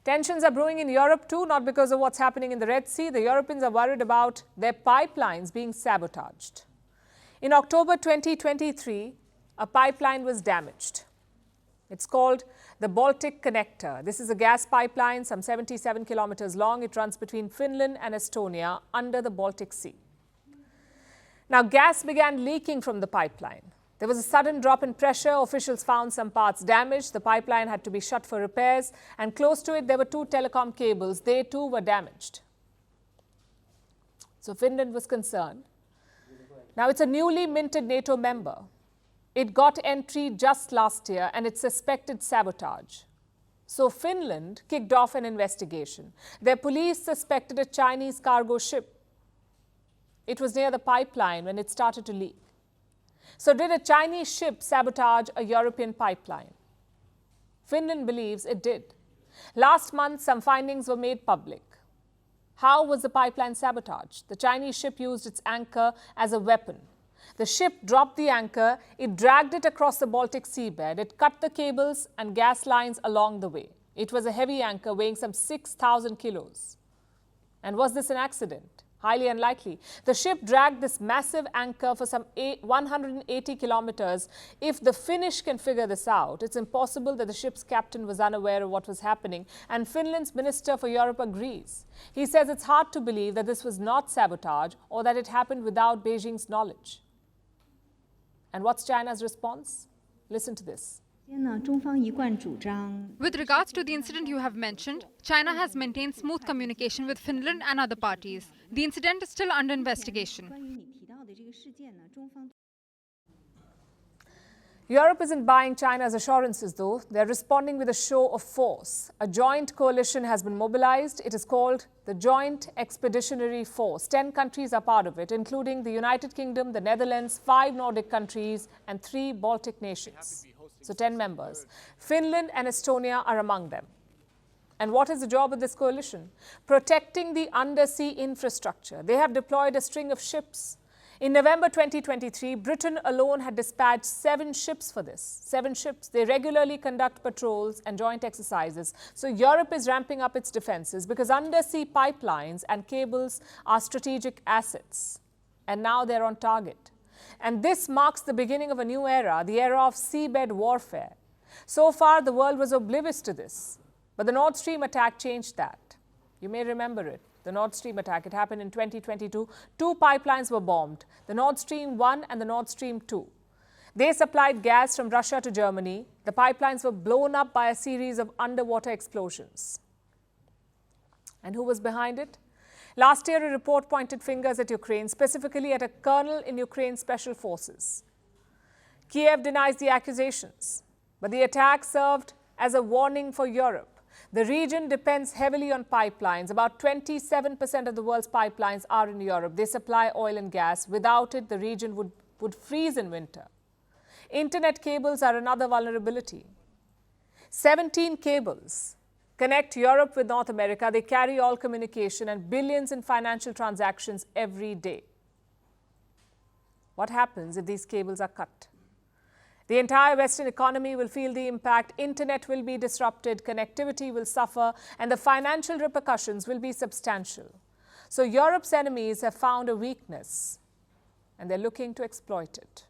Tensions are brewing in Europe too, not because of what's happening in the Red Sea. The Europeans are worried about their pipelines being sabotaged. In October 2023, a pipeline was damaged. It's called the Baltic Connector. This is a gas pipeline, some 77 kilometers long. It runs between Finland and Estonia under the Baltic Sea. Now, gas began leaking from the pipeline. There was a sudden drop in pressure. Officials found some parts damaged. The pipeline had to be shut for repairs. And close to it, there were two telecom cables. They too were damaged. So Finland was concerned. Now, it's a newly minted NATO member. It got entry just last year and it suspected sabotage. So Finland kicked off an investigation. Their police suspected a Chinese cargo ship. It was near the pipeline when it started to leak. So did a Chinese ship sabotage a European pipeline? Finland believes it did. Last month, some findings were made public. How was the pipeline sabotaged? The Chinese ship used its anchor as a weapon. The ship dropped the anchor, it dragged it across the Baltic seabed, it cut the cables and gas lines along the way. It was a heavy anchor weighing some 6,000 kilos. And was this an accident? Highly unlikely. The ship dragged this massive anchor for some 180 kilometers. If the Finnish can figure this out, it's impossible that the ship's captain was unaware of what was happening. And Finland's Minister for Europe agrees. He says it's hard to believe that this was not sabotage or that it happened without Beijing's knowledge. And what's China's response? Listen to this. With regards to the incident you have mentioned, China has maintained smooth communication with Finland and other parties. The incident is still under investigation. Europe isn't buying China's assurances, though. They're responding with a show of force. A joint coalition has been mobilized. It is called the Joint Expeditionary Force. 10 countries are part of it, including the United Kingdom, the Netherlands, 5 Nordic countries, and 3 Baltic nations. So 10 members. Finland and Estonia are among them. And what is the job of this coalition? Protecting the undersea infrastructure. They have deployed a string of ships. In November 2023, Britain alone had dispatched 7 ships for this. 7 ships. They regularly conduct patrols and joint exercises. So Europe is ramping up its defenses because undersea pipelines and cables are strategic assets. And now they're on target. And this marks the beginning of a new era, the era of seabed warfare. So far, the world was oblivious to this. But the Nord Stream attack changed that. You may remember it. The Nord Stream attack, it happened in 2022. 2 pipelines were bombed, the Nord Stream 1 and the Nord Stream 2. They supplied gas from Russia to Germany. The pipelines were blown up by a series of underwater explosions. And who was behind it? Last year, a report pointed fingers at Ukraine, specifically at a colonel in Ukraine's special forces. Kiev denies the accusations, but the attack served as a warning for Europe. The region depends heavily on pipelines. About 27% of the world's pipelines are in Europe. They supply oil and gas. Without it, the region would freeze in winter. Internet cables are another vulnerability. 17 cables connect Europe with North America. They carry all communication and billions in financial transactions every day. What happens if these cables are cut? The entire Western economy will feel the impact. Internet will be disrupted, connectivity will suffer, and the financial repercussions will be substantial. So Europe's enemies have found a weakness, and they're looking to exploit it.